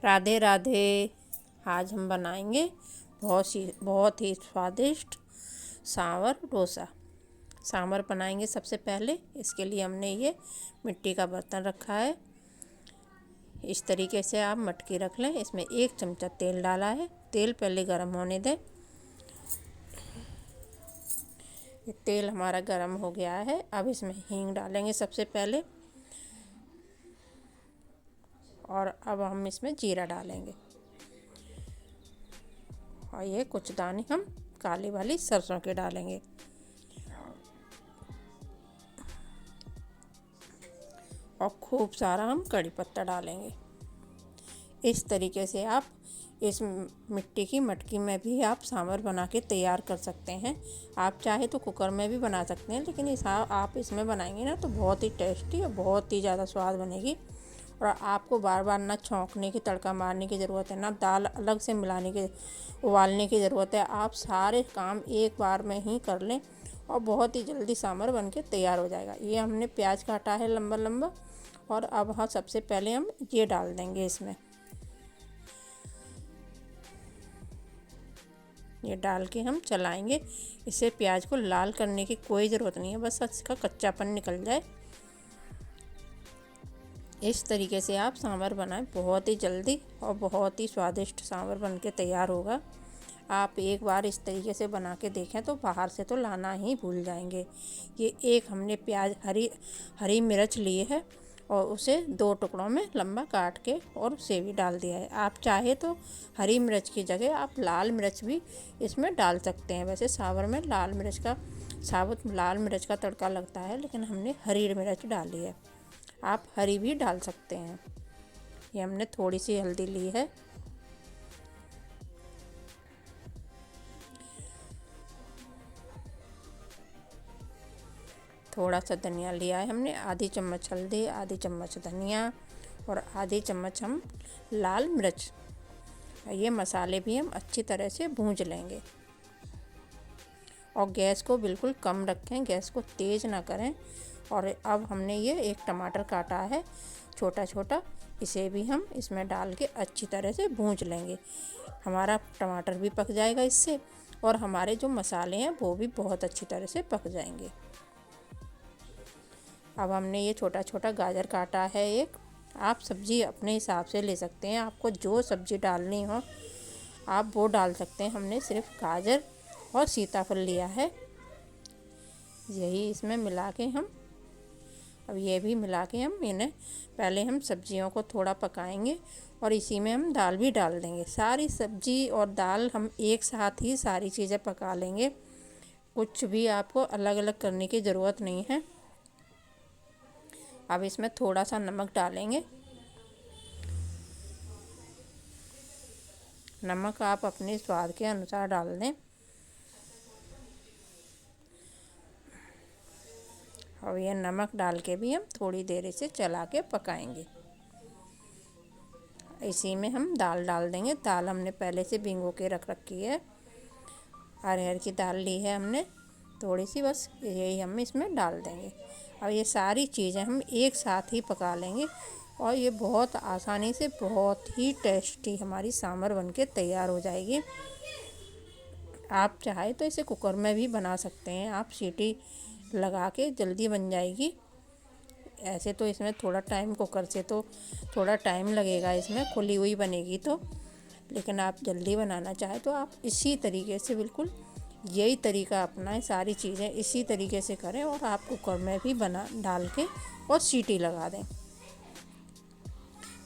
राधे राधे। आज हम बनाएंगे बहुत ही स्वादिष्ट सांभर डोसा। सांभर बनाएंगे सबसे पहले। इसके लिए हमने ये मिट्टी का बर्तन रखा है। इस तरीके से आप मटकी रख लें। इसमें 1 चमचा तेल डाला है। तेल पहले गर्म होने दें। ये तेल हमारा गर्म हो गया है। अब इसमें हींग डालेंगे सबसे पहले, और अब हम इसमें जीरा डालेंगे, और ये कुछ दाने हम काली वाली सरसों के डालेंगे। और खूब सारा हम कड़ी पत्ता डालेंगे। इस तरीके से आप इस मिट्टी की मटकी में भी आप सांभर बना के तैयार कर सकते हैं। आप चाहे तो कुकर में भी बना सकते हैं, लेकिन आप इसमें बनाएंगे ना तो बहुत ही टेस्टी और बहुत ही ज़्यादा स्वाद बनेगी। और आपको बार बार ना छौंकने की, तड़का मारने की ज़रूरत है, ना दाल अलग से उबालने की ज़रूरत है। आप सारे काम एक बार में ही कर लें और बहुत ही जल्दी सांभर बन के तैयार हो जाएगा। ये हमने प्याज काटा है लंबा लंबा, और अब हाँ सबसे पहले हम ये डाल देंगे इसमें। ये डाल के हम चलाएंगे। इसे प्याज को लाल करने की कोई ज़रूरत नहीं है, बस इसका कच्चापन निकल जाए। इस तरीके से आप सांभर बनाएं, बहुत ही जल्दी और बहुत ही स्वादिष्ट सांभर बन के तैयार होगा। आप एक बार इस तरीके से बना के देखें तो बाहर से तो लाना ही भूल जाएंगे। ये एक हमने प्याज हरी मिर्च ली है और उसे 2 टुकड़ों में लंबा काट के और उसे भी डाल दिया है। आप चाहे तो हरी मिर्च की जगह आप लाल मिर्च भी इसमें डाल सकते हैं। वैसे सांभर में साबुत लाल मिर्च का तड़का लगता है, लेकिन हमने हरी मिर्च डाली है। आप हरी भी डाल सकते हैं। ये हमने थोड़ी सी हल्दी ली है, थोड़ा सा धनिया लिया है हमने, आधी चम्मच हल्दी, आधी चम्मच धनिया और आधी चम्मच हम लाल मिर्च। ये मसाले भी हम अच्छी तरह से भूंज लेंगे। और गैस को बिल्कुल कम रखें, गैस को तेज़ ना करें। और अब हमने ये 1 टमाटर काटा है छोटा छोटा, इसे भी हम इसमें डाल के अच्छी तरह से भूंज लेंगे। हमारा टमाटर भी पक जाएगा इससे, और हमारे जो मसाले हैं वो भी बहुत अच्छी तरह से पक जाएंगे। अब हमने ये छोटा छोटा गाजर काटा है एक। आप सब्ज़ी अपने हिसाब से ले सकते हैं, आपको जो सब्ज़ी डालनी हो आप वो डाल सकते हैं। हमने सिर्फ गाजर और सीताफल लिया है, यही इसमें मिला के हम अब ये भी मिला के हम इन्हें पहले हम सब्जियों को थोड़ा पकाएंगे, और इसी में हम दाल भी डाल देंगे। सारी सब्जी और दाल हम एक साथ ही सारी चीज़ें पका लेंगे, कुछ भी आपको अलग अलग करने की ज़रूरत नहीं है। अब इसमें थोड़ा सा नमक डालेंगे। नमक आप अपने स्वाद के अनुसार डाल दें। और ये नमक डाल के भी हम थोड़ी देर इसे चला के पकाएंगे। इसी में हम दाल डाल देंगे। दाल हमने पहले से भिगो के रख रखी है। अरहर की दाल ली है हमने थोड़ी सी, बस यही हम इसमें डाल देंगे। अब ये सारी चीज़ें हम एक साथ ही पका लेंगे, और ये बहुत आसानी से बहुत ही टेस्टी हमारी सांभर बनके तैयार हो जाएगी। आप चाहे तो इसे कुकर में भी बना सकते हैं, आप सीटी लगा के जल्दी बन जाएगी। ऐसे तो इसमें थोड़ा टाइम, कुकर से तो थोड़ा टाइम लगेगा, इसमें खुली हुई बनेगी तो। लेकिन आप जल्दी बनाना चाहे तो आप इसी तरीके से, बिल्कुल यही तरीका अपनाएं, सारी चीज़ें इसी तरीके से करें, और आप कुकर में भी डाल के और सीटी लगा दें।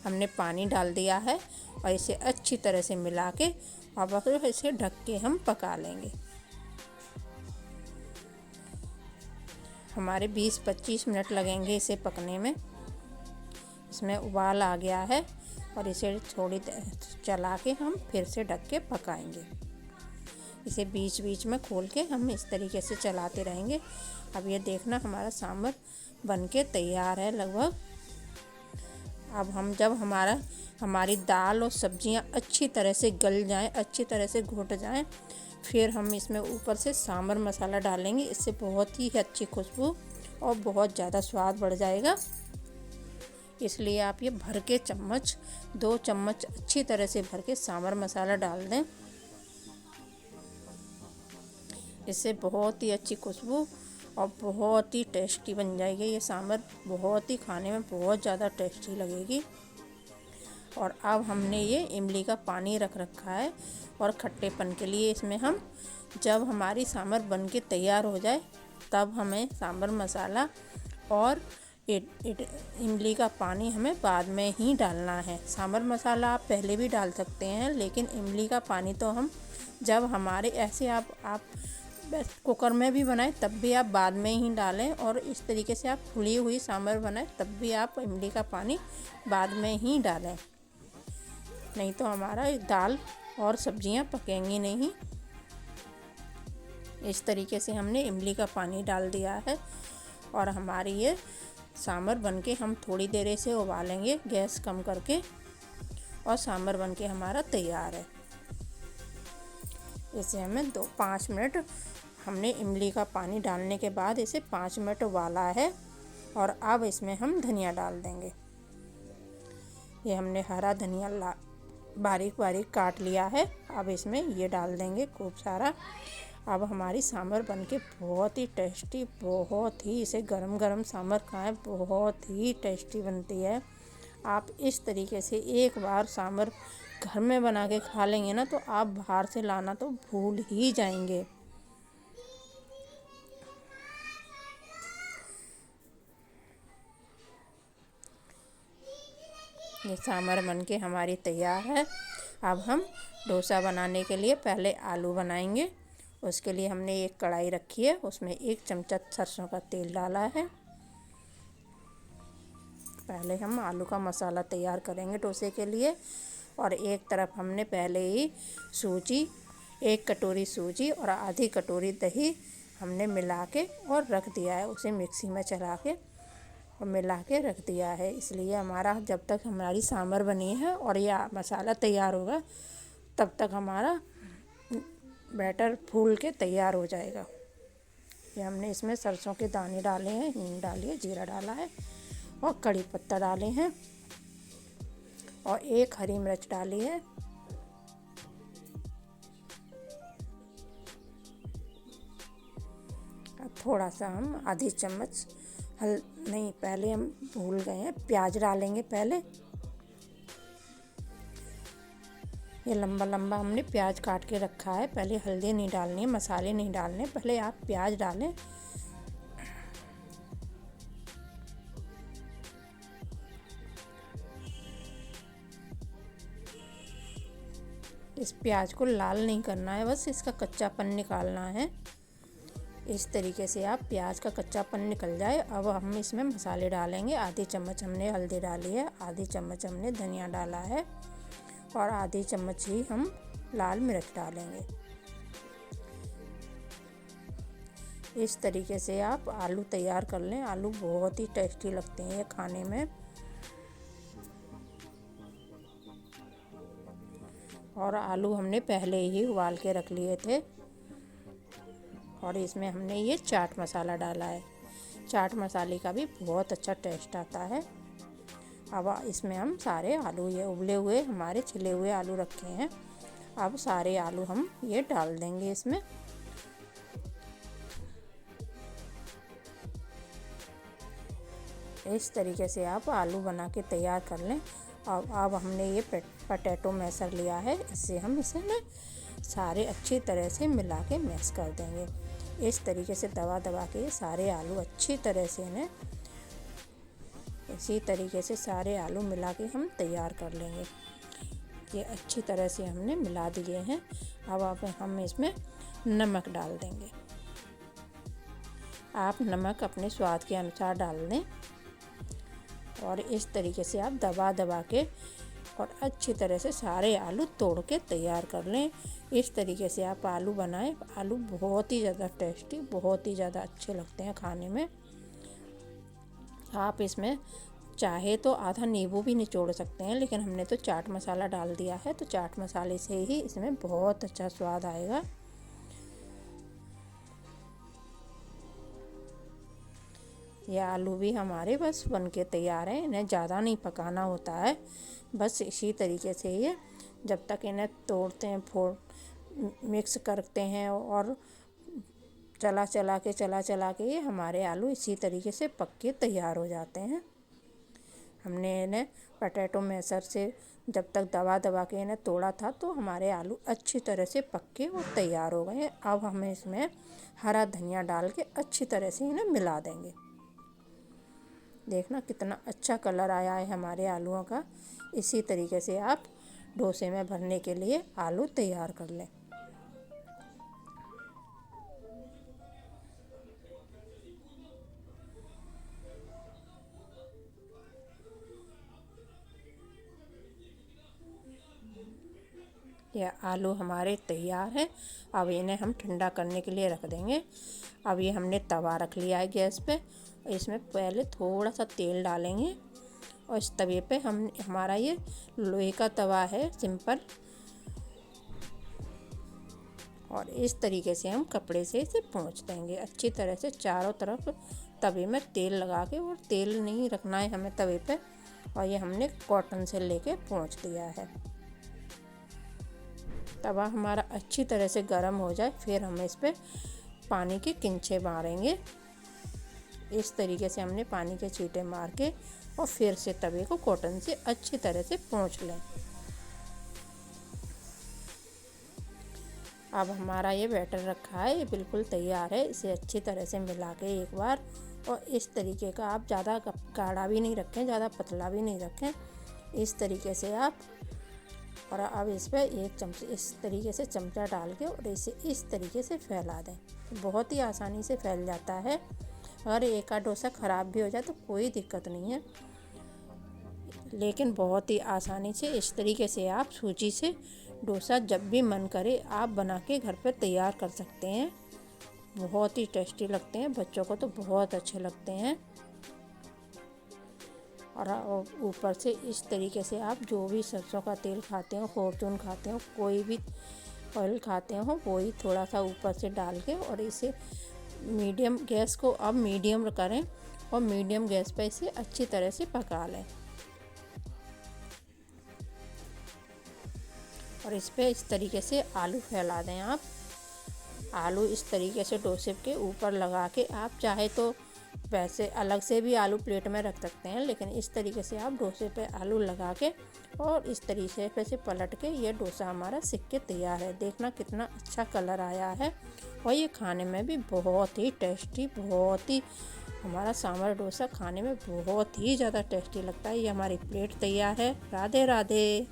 हमने पानी डाल दिया है और इसे अच्छी तरह से मिला के अब इसे ढक के हम पका लेंगे। हमारे 20-25 मिनट लगेंगे इसे पकने में। इसमें उबाल आ गया है, और इसे थोड़ी चला के हम फिर से ढक के पकाएंगे। इसे बीच बीच में खोल के हम इस तरीके से चलाते रहेंगे। अब ये देखना हमारा सांभर बनके तैयार है लगभग। अब जब हमारी दाल और सब्जियां अच्छी तरह से गल जाएं, अच्छी तरह से घुट जाएं, फिर हम इसमें ऊपर से सांभर मसाला डालेंगे। इससे बहुत ही अच्छी खुशबू और बहुत ज़्यादा स्वाद बढ़ जाएगा। इसलिए आप ये भर के चम्मच 2 चम्मच अच्छी तरह से भर के सांभर मसाला डाल दें। इससे बहुत ही अच्छी खुशबू और बहुत ही टेस्टी बन जाएगी ये सांभर, बहुत ही खाने में बहुत ज़्यादा टेस्टी लगेगी। और अब हमने ये इमली का पानी रख रखा है और खट्टेपन के लिए इसमें हम जब हमारी सांभर बन के तैयार हो जाए तब हमें सांभर मसाला और इमली का पानी हमें बाद में ही डालना है। सांभर मसाला आप पहले भी डाल सकते हैं, लेकिन इमली का पानी तो हम जब हमारे ऐसे आप कुकर में भी बनाएं तब भी आप बाद में ही डालें, और इस तरीके से आप फुली हुई सांभर बनाएं तब भी आप इमली का पानी बाद में ही डालें, नहीं तो हमारा दाल और सब्जियां पकेंगी नहीं। इस तरीके से हमने इमली का पानी डाल दिया है और हमारी ये सांभर बनके हम थोड़ी देर इसे उबालेंगे गैस कम करके, और सांभर बनके हमारा तैयार है। इसे हमें 5 मिनट हमने इमली का पानी डालने के बाद इसे 5 मिनट उबाला है। और अब इसमें हम धनिया डाल देंगे। ये हमने हरा धनिया बारीक बारीक काट लिया है, अब इसमें ये डाल देंगे खूब सारा। अब हमारी सांभर बनके बहुत ही टेस्टी, बहुत ही, इसे गरम गरम सांभर खाएं, बहुत ही टेस्टी बनती है। आप इस तरीके से एक बार सांभर घर में बना के खा लेंगे ना तो आप बाहर से लाना तो भूल ही जाएंगे। ये सांभर बनके हमारी तैयार है। अब हम डोसा बनाने के लिए पहले आलू बनाएंगे। उसके लिए हमने एक कढ़ाई रखी है, उसमें 1 चमचा सरसों का तेल डाला है। पहले हम आलू का मसाला तैयार करेंगे डोसे के लिए। और एक तरफ हमने पहले ही सूजी, 1 कटोरी सूजी और आधी कटोरी दही हमने मिला के और रख दिया है, उसे मिक्सी में चला के और मिला के रख दिया है। इसलिए हमारा जब तक हमारी सांभर बनी है और यह मसाला तैयार होगा तब तक हमारा बैटर फूल के तैयार हो जाएगा। ये हमने इसमें सरसों के दाने डाले हैं, हींग डाली है, जीरा डाला है और कड़ी पत्ता डाले हैं और 1 हरी मिर्च डाली है। अब थोड़ा सा हम आधी चम्मच नहीं, पहले हम भूल गए हैं, प्याज डालेंगे पहले। ये लंबा लंबा हमने प्याज काट के रखा है। पहले हल्दी नहीं डालनी है, मसाले नहीं डालने, पहले आप प्याज डालें। इस प्याज को लाल नहीं करना है, बस इसका कच्चापन निकालना है। इस तरीके से आप प्याज का कच्चापन निकल जाए। अब हम इसमें मसाले डालेंगे। आधी चम्मच हमने हल्दी डाली है, आधी चम्मच हमने धनिया डाला है और आधी चम्मच ही हम लाल मिर्च डालेंगे। इस तरीके से आप आलू तैयार कर लें। आलू बहुत ही टेस्टी लगते हैं ये खाने में। और आलू हमने पहले ही उबाल के रख लिए थे। और इसमें हमने ये चाट मसाला डाला है। चाट मसाले का भी बहुत अच्छा टेस्ट आता है। अब इसमें हम सारे आलू, ये उबले हुए हमारे छिले हुए आलू रखे हैं, अब सारे आलू हम ये डाल देंगे इसमें। इस तरीके से आप आलू बना के तैयार कर लें। अब हमने ये पोटैटो मैशर लिया है, इससे हम इसे ना सारे अच्छी तरह से मिला के मैश कर देंगे। इस तरीके से दबा दबा के सारे आलू अच्छी तरह से ना, इसी तरीके से सारे आलू मिला के हम तैयार कर लेंगे। ये अच्छी तरह से हमने मिला दिए हैं। अब हम इसमें नमक डाल देंगे। आप नमक अपने स्वाद के अनुसार डाल दें। और इस तरीके से आप दबा दबा के और अच्छी तरह से सारे आलू तोड़ के तैयार कर लें। इस तरीके से आप आलू बनाएं। आलू बहुत ही ज़्यादा टेस्टी, बहुत ही ज़्यादा अच्छे लगते हैं खाने में। आप इसमें चाहे तो आधा नींबू भी निचोड़ सकते हैं, लेकिन हमने तो चाट मसाला डाल दिया है तो चाट मसाले से ही इसमें बहुत अच्छा स्वाद आएगा। ये आलू भी हमारे बस बन के तैयार हैं। इन्हें ज़्यादा नहीं पकाना होता है, बस इसी तरीके से ये जब तक इन्हें तोड़ते हैं, मिक्स करते हैं और चला चला के ये हमारे आलू इसी तरीके से पक के तैयार हो जाते हैं। हमने इन्हें पोटैटो मैशर से जब तक दबा दबा के इन्हें तोड़ा था तो हमारे आलू अच्छी तरह से पक के और तैयार हो गए हैं। अब हमें इसमें हरा धनिया डाल के अच्छी तरह से इन्हें मिला देंगे। देखना कितना अच्छा कलर आया है हमारे आलूओं का। इसी तरीके से आप डोसे में भरने के लिए आलू तैयार कर लें। यह आलू हमारे तैयार हैं। अब इन्हें हम ठंडा करने के लिए रख देंगे। अब ये हमने तवा रख लिया है गैस पे। इसमें पहले थोड़ा सा तेल डालेंगे और इस तवे पे हमारा ये लोहे का तवा है सिंपल, और इस तरीके से हम कपड़े से इसे पोंछ देंगे अच्छी तरह से चारों तरफ तवे में तेल लगा के। और तेल नहीं रखना है हमें तवे पे। और ये हमने कॉटन से लेके पोंछ दिया है। तवा हमारा अच्छी तरह से गर्म हो जाए फिर हम इस पे पानी के किंचे मारेंगे। इस तरीके से हमने पानी के छींटे मार के और फिर से तवे को कॉटन से अच्छी तरह से पोंछ लें। अब हमारा ये बैटर रखा है, ये बिल्कुल तैयार है। इसे अच्छी तरह से मिला के एक बार, और इस तरीके का आप ज़्यादा गाढ़ा भी नहीं रखें, ज़्यादा पतला भी नहीं रखें, इस तरीके से आप। और अब इस पर एक चमच इस तरीके से चमचा डाल के और इसे इस तरीके से फैला दें। बहुत ही आसानी से फैल जाता है। अगर एक आध डोसा ख़राब भी हो जाए तो कोई दिक्कत नहीं है, लेकिन बहुत ही आसानी से इस तरीके से आप सूजी से डोसा जब भी मन करे आप बना के घर पे तैयार कर सकते हैं। बहुत ही टेस्टी लगते हैं, बच्चों को तो बहुत अच्छे लगते हैं। और ऊपर से इस तरीके से आप जो भी सरसों का तेल खाते हो, फॉर्चून खाते हो, कोई भी ऑयल खाते हो, वही थोड़ा सा ऊपर से डाल के और इसे मीडियम गैस को अब मीडियम करें और मीडियम गैस पर इसे अच्छी तरह से पका लें। और इस पे इस तरीके से आलू फैला दें आप। आलू इस तरीके से डोसे के ऊपर लगा के आप चाहे तो वैसे अलग से भी आलू प्लेट में रख सकते हैं, लेकिन इस तरीके से आप डोसे पे आलू लगा के और इस तरीके से पलट के ये डोसा हमारा सिक के तैयार है। देखना कितना अच्छा कलर आया है। और ये खाने में भी बहुत ही टेस्टी, बहुत ही हमारा सांभर डोसा खाने में बहुत ही ज़्यादा टेस्टी लगता है। ये हमारी प्लेट तैयार है। राधे राधे।